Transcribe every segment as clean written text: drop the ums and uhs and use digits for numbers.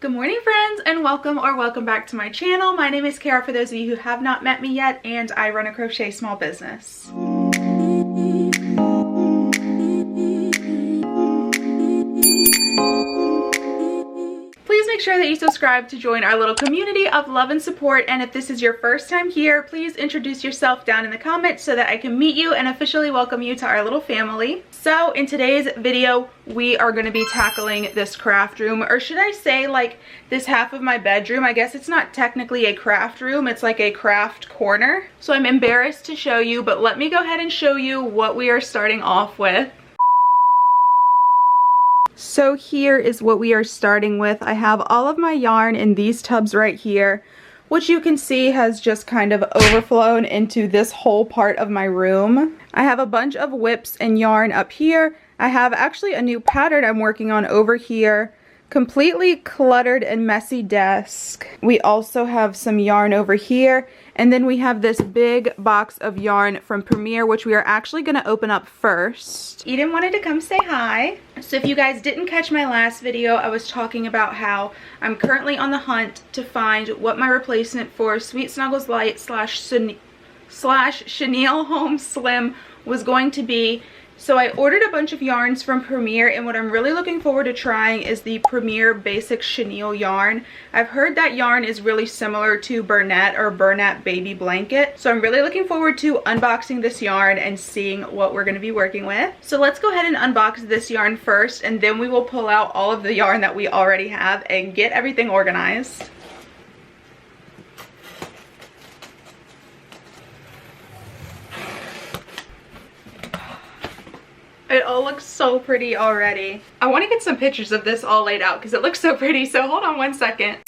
Good morning, friends, and welcome back to my channel. My name is Kara for those of you who have not met me yet, and I run a crochet small business. Please make sure that you subscribe to join our little community of love and support, and if this is your first time here, please introduce yourself down in the comments so that I can meet you and officially welcome you to our little family. So in today's video, we are going to be tackling this craft room, or should I say like this half of my bedroom. I guess it's not technically a craft room, it's like a craft corner. So I'm embarrassed to show you, but let me go ahead and show you what we are starting off with. So here is what we are starting with. I have all of my yarn in these tubs right here, which you can see has just kind of overflown into this whole part of my room. I have a bunch of whips and yarn up here. I have actually a new pattern I'm working on over here. Completely cluttered and messy desk. We also have some yarn over here, and then we have this big box of yarn from Premier, which we are actually going to open up first. Eden wanted to come say hi. So if you guys didn't catch my last video, I was talking about how I'm currently on the hunt to find what my replacement for Sweet Snuggles Light slash Chenille Home Slim was going to be. So I ordered a bunch of yarns from Premier, and what I'm really looking forward to trying is the Premier Basic Chenille yarn. I've heard that yarn is really similar to Bernat or Bernat Baby Blanket. So I'm really looking forward to unboxing this yarn and seeing what we're going to be working with. So let's go ahead and unbox this yarn first, and then we will pull out all of the yarn that we already have and get everything organized. It all looks so pretty already. I want to get some pictures of this all laid out because it looks so pretty, so hold on one second.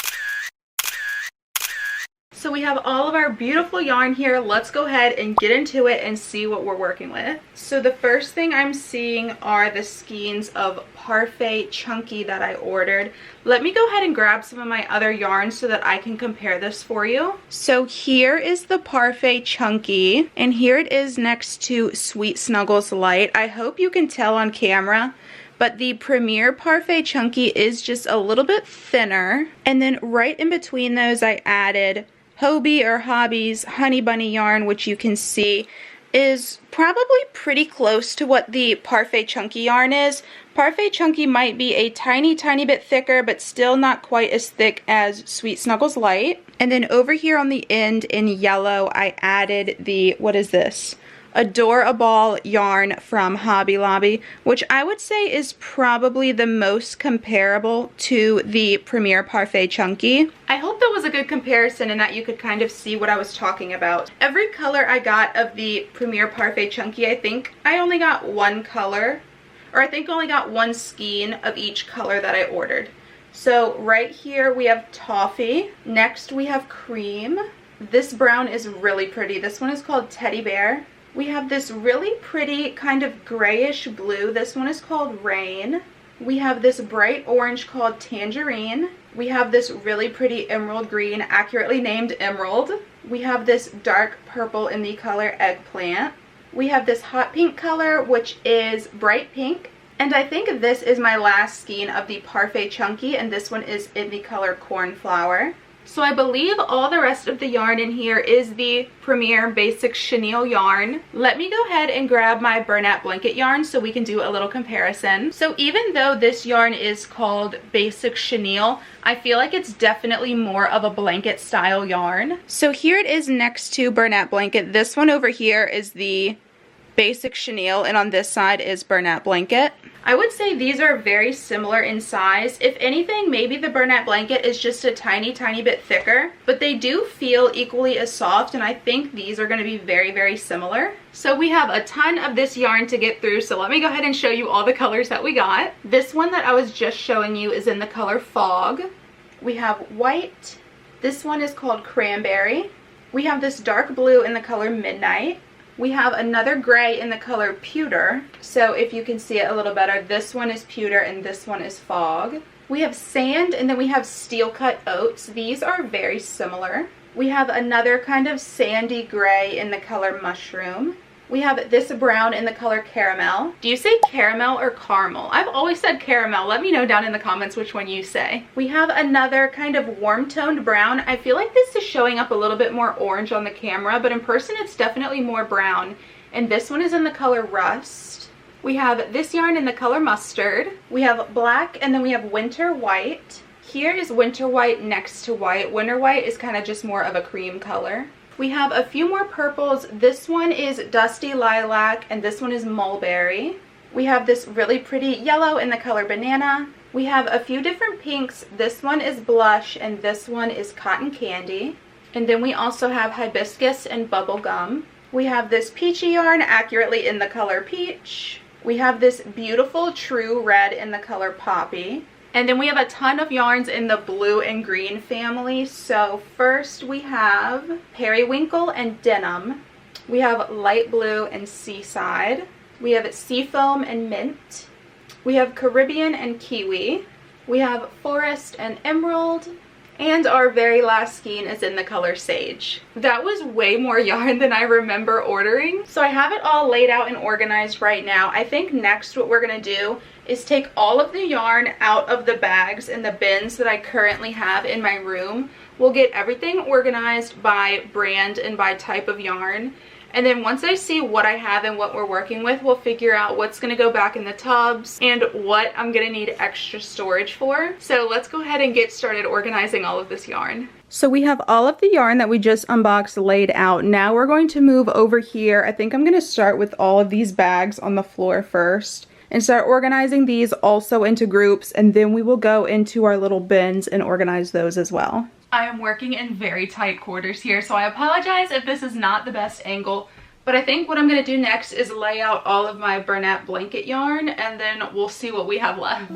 So we have all of our beautiful yarn here. Let's go ahead and get into it and see what we're working with. So the first thing I'm seeing are the skeins of Parfait Chunky that I ordered. Let me go ahead and grab some of my other yarns so that I can compare this for you. So here is the Parfait Chunky, and here it is next to Sweet Snuggles Light. I hope you can tell on camera, but the Premier Parfait Chunky is just a little bit thinner. And then right in between those, I added Hobie or Hobby's Honey Bunny yarn, which you can see is probably pretty close to what the Parfait Chunky yarn is. Parfait Chunky might be a tiny bit thicker, but still not quite as thick as Sweet Snuggles Light. And then over here on the end in yellow, I added the, what is this? Adorable yarn from Hobby Lobby, which I would say is probably the most comparable to the Premier Parfait Chunky. I hope that was a good comparison and that you could kind of see what I was talking about. Every color I got of the Premier Parfait Chunky, I think I only got one color, or I think only got one skein of each color that I ordered. So right here we have Toffee. Next we have Cream. This brown is really pretty. This one is called Teddy Bear. We have this really pretty kind of grayish blue. This one is called Rain. We have this bright orange called Tangerine. We have this really pretty emerald green, accurately named Emerald. We have this dark purple in the color Eggplant. We have this hot pink color, which is bright pink. And I think this is my last skein of the Parfait Chunky, and this one is in the color Cornflower. So I believe all the rest of the yarn in here is the Premier Basic Chenille yarn. Let me go ahead and grab my Bernat Blanket yarn so we can do a little comparison. So even though this yarn is called Basic Chenille, I feel like it's definitely more of a blanket style yarn. So here it is next to Bernat Blanket. This one over here is the Basic Chenille, and on this side is Bernat Blanket. I would say these are very similar in size. If anything, maybe the Bernat Blanket is just a tiny bit thicker, but they do feel equally as soft, and I think these are going to be very similar. So we have a ton of this yarn to get through, so let me go ahead and show you all the colors that we got. This one that I was just showing you is in the color Fog. We have white. This one is called Cranberry. We have this dark blue in the color Midnight. We have another gray in the color Pewter. So if you can see it a little better, this one is Pewter and this one is Fog. We have Sand, and then we have Steel Cut Oats. These are very similar. We have another kind of sandy gray in the color Mushroom. We have this brown in the color Caramel. Do you say caramel or caramel? I've always said caramel. Let me know down in the comments which one you say. We have another kind of warm toned brown. I feel like this is showing up a little bit more orange on the camera, but in person it's definitely more brown. And this one is in the color Rust. We have this yarn in the color Mustard. We have black, and then we have Winter White. Here is Winter White next to white. Winter White is kind of just more of a cream color. We have a few more purples. This one is Dusty Lilac, and this one is Mulberry. We have this really pretty yellow in the color Banana. We have a few different pinks. This one is Blush, and this one is Cotton Candy. And then we also have Hibiscus and Bubblegum. We have this peachy yarn accurately in the color Peach. We have this beautiful True Red in the color Poppy. And then we have a ton of yarns in the blue and green family. So first we have Periwinkle and Denim. We have Light Blue and Seaside. We have Seafoam and Mint. We have Caribbean and Kiwi. We have Forest and Emerald. And our very last skein is in the color Sage. That was way more yarn than I remember ordering. So I have it all laid out and organized right now. I think next what we're gonna do is take all of the yarn out of the bags and the bins that I currently have in my room. We'll get everything organized by brand and by type of yarn. And then once I see what I have and what we're working with, we'll figure out what's going to go back in the tubs and what I'm going to need extra storage for. So let's go ahead and get started organizing all of this yarn. So we have all of the yarn that we just unboxed laid out. Now we're going to move over here. I think I'm going to start with all of these bags on the floor first and start organizing these also into groups, and then we will go into our little bins and organize those as well. I am working in very tight quarters here, so I apologize if this is not the best angle, but I think what I'm going to do next is lay out all of my Bernat blanket yarn, and then we'll see what we have left.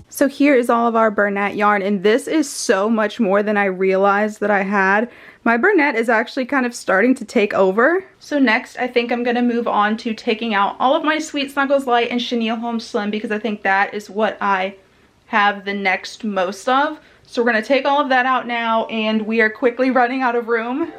So here is all of our Bernat yarn, and this is so much more than I realized that I had. My Bernat is actually kind of starting to take over. So next I think I'm going to move on to taking out all of my Sweet Snuggles Light and Chenille Home Slim, because I think that is what I have the next most of. So we're going to take all of that out now, and we are quickly running out of room.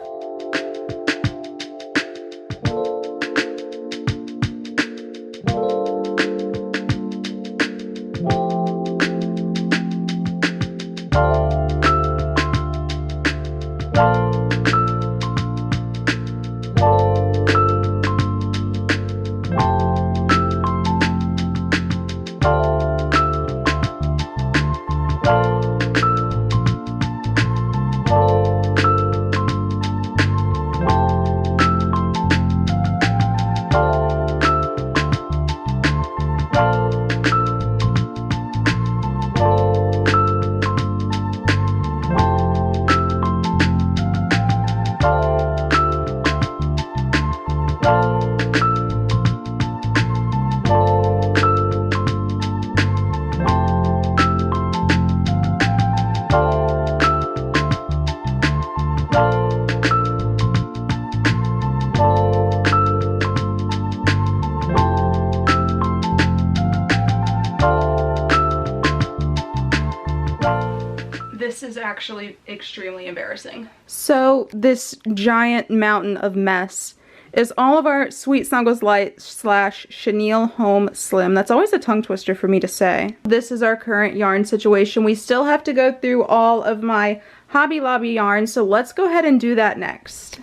This is actually extremely embarrassing. So this giant mountain of mess is all of our Sweet Snuggles Light / Chenille Home Slim. That's always a tongue twister for me to say. This is our current yarn situation. We still have to go through all of my Hobby Lobby yarn, so let's go ahead and do that next.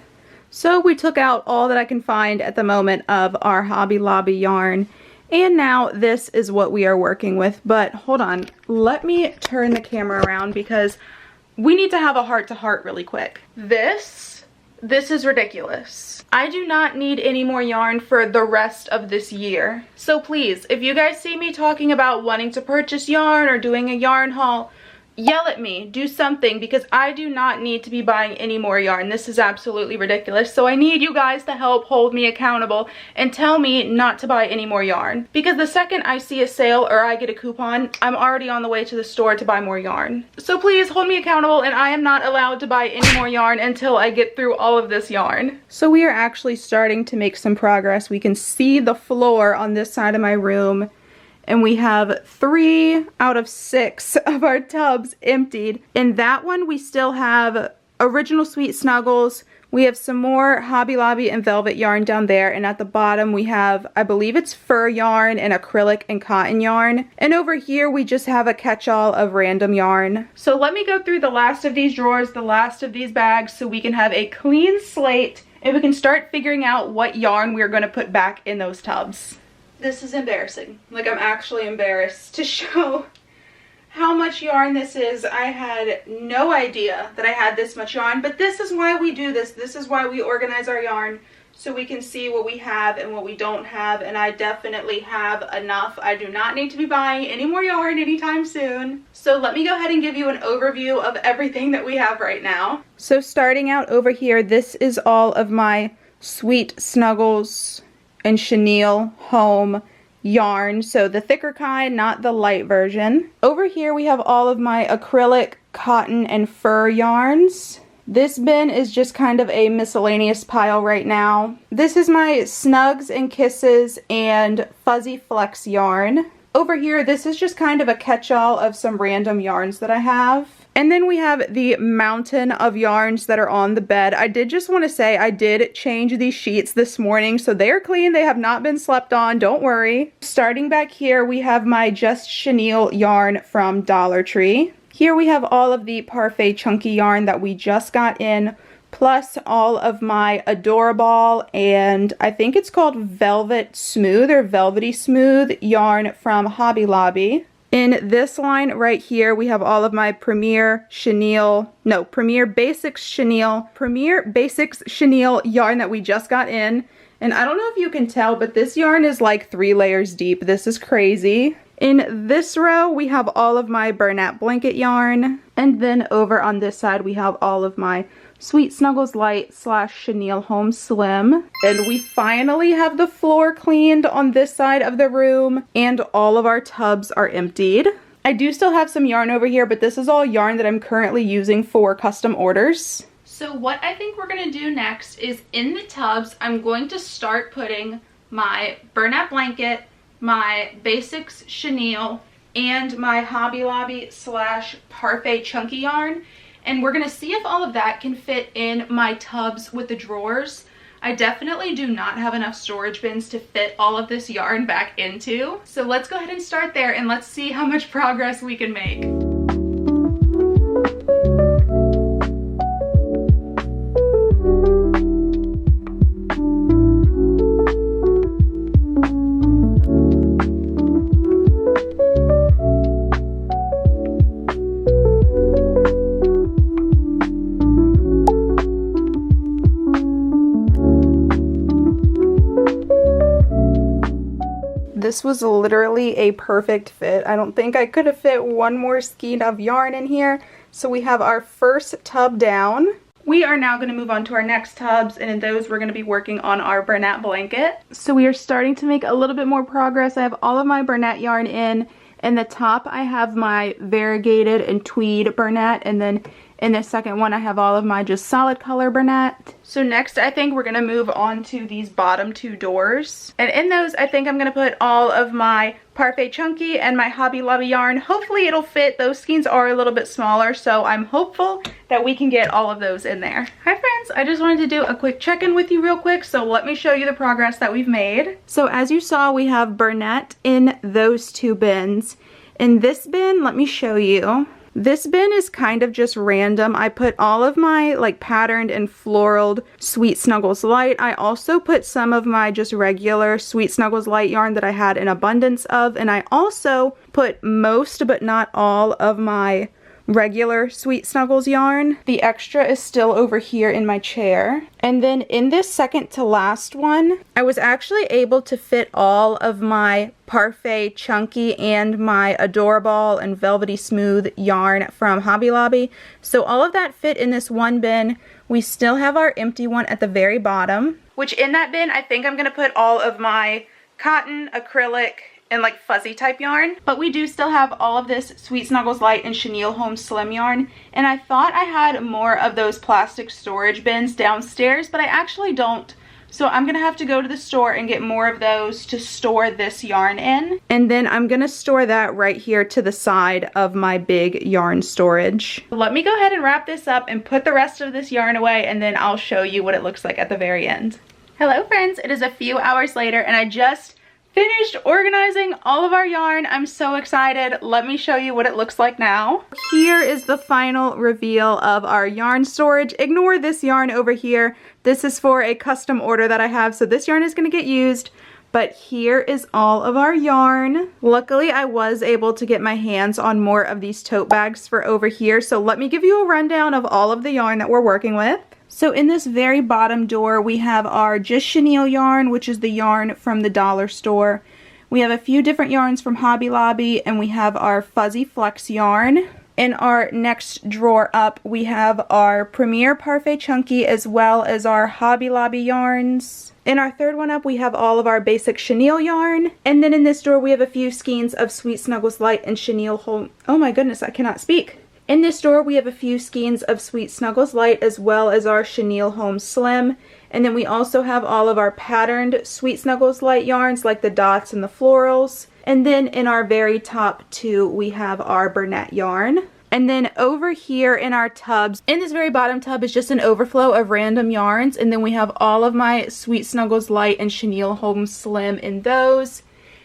So we took out all that I can find at the moment of our Hobby Lobby yarn, and now this is what we are working with. But hold on, let me turn the camera around because we need to have a heart-to-heart really quick. This is ridiculous. I do not need any more yarn for the rest of this year. So please, if you guys see me talking about wanting to purchase yarn or doing a yarn haul, yell at me, do something, because I do not need to be buying any more yarn. This is absolutely ridiculous. So I need you guys to help hold me accountable and tell me not to buy any more yarn, because the second I see a sale or I get a coupon, I'm already on the way to the store to buy more yarn. So please hold me accountable, and I am not allowed to buy any more yarn until I get through all of this yarn. So we are actually starting to make some progress. We can see the floor on this side of my room, and we have 3 out of 6 of our tubs emptied. In that one, we still have original Sweet Snuggles. We have some more Hobby Lobby and velvet yarn down there. And at the bottom, we have, I believe it's fur yarn and acrylic and cotton yarn. And over here, we just have a catch-all of random yarn. So let me go through the last of these drawers, the last of these bags, so we can have a clean slate and we can start figuring out what yarn we're going to put back in those tubs. This is embarrassing. Like, I'm actually embarrassed to show how much yarn this is. I had no idea that I had this much yarn, but this is why we do this. This is why we organize our yarn, so we can see what we have and what we don't have, and I definitely have enough. I do not need to be buying any more yarn anytime soon. So let me go ahead and give you an overview of everything that we have right now. So starting out over here, this is all of my Sweet Snuggles and chenille home yarn, so the thicker kind, not the light version. Over here we have all of my acrylic, cotton, and fur yarns. This bin is just kind of a miscellaneous pile right now. This is my Snugs and Kisses and Fuzzy Flex yarn. Over here, this is just kind of a catch-all of some random yarns that I have. And then we have the mountain of yarns that are on the bed. I did just want to say I did change these sheets this morning, so they are clean. They have not been slept on, don't worry. Starting back here, we have my Just Chenille yarn from Dollar Tree. Here we have all of the Parfait chunky yarn that we just got in, plus all of my Adorable and I think it's called Velvet Smooth or Velvety Smooth yarn from Hobby Lobby. In this line right here, we have all of my Premier Basics Chenille yarn that we just got in. And I don't know if you can tell, but this yarn is like 3 layers deep. This is crazy. In this row, we have all of my Bernat blanket yarn. And then over on this side, we have all of my Sweet Snuggles Light / Chenille Home Slim. And we finally have the floor cleaned on this side of the room, and all of our tubs are emptied. I do still have some yarn over here, but this is all yarn that I'm currently using for custom orders. So what I think we're going to do next is in the tubs, I'm going to start putting my Bernat blanket, my Basics Chenille, and my Hobby Lobby / Parfait chunky yarn. And we're going to see if all of that can fit in my tubs with the drawers. I definitely do not have enough storage bins to fit all of this yarn back into. So let's go ahead and start there, and let's see how much progress we can make. This was literally a perfect fit. I don't think I could have fit one more skein of yarn in here. So we have our first tub down. We are now going to move on to our next tubs, and in those we're going to be working on our Bernat blanket. So we are starting to make a little bit more progress. I have all of my Bernat yarn in. In the top I have my variegated and tweed Bernat, and then in the second one I have all of my just solid color Bernat. So next I think we're going to move on to these bottom 2 doors. And in those I think I'm going to put all of my Parfait chunky and my Hobby Lobby yarn. Hopefully it'll fit. Those skeins are a little bit smaller, so I'm hopeful that we can get all of those in there. Hi friends, I just wanted to do a quick check-in with you real quick, so let me show you the progress that we've made. So as you saw, we have Bernat in those 2 bins. In this bin, let me show you. This bin is kind of just random. I put all of my like patterned and floraled Sweet Snuggles Light. I also put some of my just regular Sweet Snuggles Light yarn that I had an abundance of, and I also put most but not all of my regular Sweet Snuggles yarn. The extra is still over here in my chair. And then in this second to last one, I was actually able to fit all of my Parfait Chunky and my Adorable and Velvety Smooth yarn from Hobby Lobby. So all of that fit in this one bin. We still have our empty one at the very bottom, which in that bin, I think I'm going to put all of my cotton, acrylic, and like fuzzy type yarn. But we do still have all of this Sweet Snuggles Light and Chenille Home Slim yarn. And I thought I had more of those plastic storage bins downstairs, but I actually don't. So I'm going to have to go to the store and get more of those to store this yarn in. And then I'm going to store that right here to the side of my big yarn storage. Let me go ahead and wrap this up and put the rest of this yarn away, and then I'll show you what it looks like at the very end. Hello friends, it is a few hours later and I just finished organizing all of our yarn. I'm so excited. Let me show you what it looks like now. Here is the final reveal of our yarn storage. Ignore this yarn over here. This is for a custom order that I have, so this yarn is going to get used. But here is all of our yarn. Luckily, I was able to get my hands on more of these tote bags for over here, so let me give you a rundown of all of the yarn that we're working with. So in this very bottom door, we have our Just Chenille yarn, which is the yarn from the dollar store. We have a few different yarns from Hobby Lobby, and we have our Fuzzy Flex yarn. In our next drawer up, we have our Premier Parfait Chunky as well as our Hobby Lobby yarns. In our third one up, we have all of our basic chenille yarn. And then in this drawer, we have a few skeins of Sweet Snuggles Light and Chenille Home... Oh my goodness, I cannot speak. In this drawer, we have a few skeins of Sweet Snuggles Light as well as our Chenille Home Slim. And then we also have all of our patterned Sweet Snuggles Light yarns like the dots and the florals. And then in our very top two, we have our Bernette yarn. And then over here in our tubs, in this very bottom tub is just an overflow of random yarns. And then we have all of my Sweet Snuggles Light and Chenille Home Slim in those.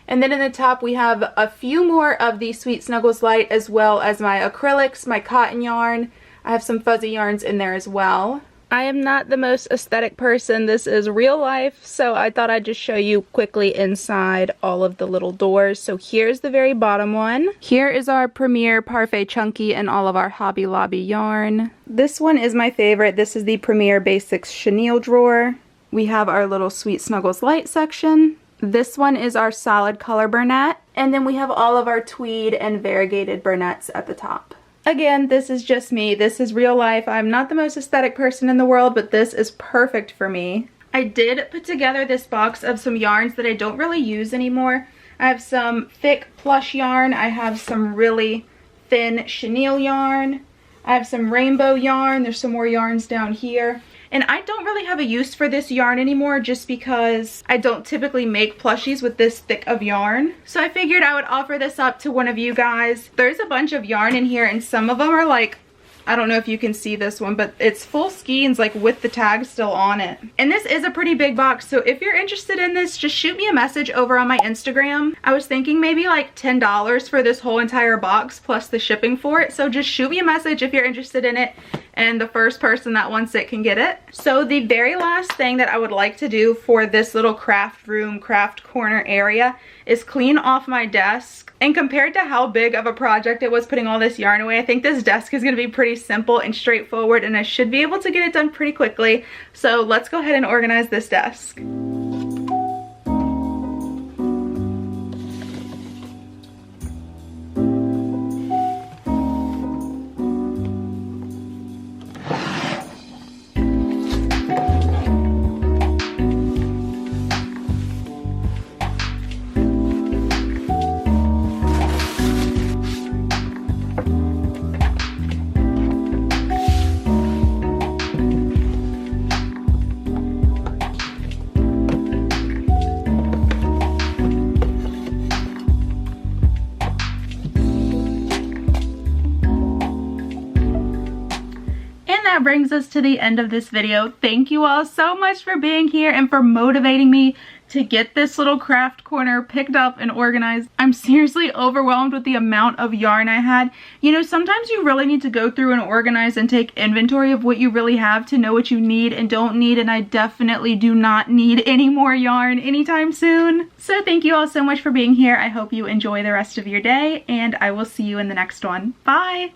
And then in the top we have a few more of the Sweet Snuggles Light as well as my acrylics, my cotton yarn. I have some fuzzy yarns in there as well. I am not the most aesthetic person. This is real life, so I thought I'd just show you quickly inside all of the little doors. So here's the very bottom one. Here is our Premier Parfait Chunky and all of our Hobby Lobby yarn. This one is my favorite. This is the Premier Basics Chenille drawer. We have our little Sweet Snuggles Light section. This one is our solid color Bernette, and then we have all of our tweed and variegated Bernettes at the top. Again, this is just me. This is real life. I'm not the most aesthetic person in the world, but this is perfect for me. I did put together this box of some yarns that I don't really use anymore. I have some thick plush yarn. I have some really thin chenille yarn. I have some rainbow yarn. There's some more yarns down here. And I don't really have a use for this yarn anymore just because I don't typically make plushies with this thick of yarn. So I figured I would offer this up to one of you guys. There's a bunch of yarn in here and some of them are like, I don't know if you can see this one, but it's full skeins like with the tag still on it. And this is a pretty big box, so if you're interested in this, just shoot me a message over on my Instagram. I was thinking maybe like $10 for this whole entire box plus the shipping for it. So just shoot me a message if you're interested in it, and the first person that wants it can get it. So the very last thing that I would like to do for this little craft room, craft corner area is clean off my desk. And compared to how big of a project it was putting all this yarn away, I think this desk is going to be pretty simple and straightforward, and I should be able to get it done pretty quickly. So let's go ahead and organize this desk. That brings us to the end of this video. Thank you all so much for being here and for motivating me to get this little craft corner picked up and organized. I'm seriously overwhelmed with the amount of yarn I had. You know, sometimes you really need to go through and organize and take inventory of what you really have to know what you need and don't need, and I definitely do not need any more yarn anytime soon. So thank you all so much for being here. I hope you enjoy the rest of your day, and I will see you in the next one. Bye!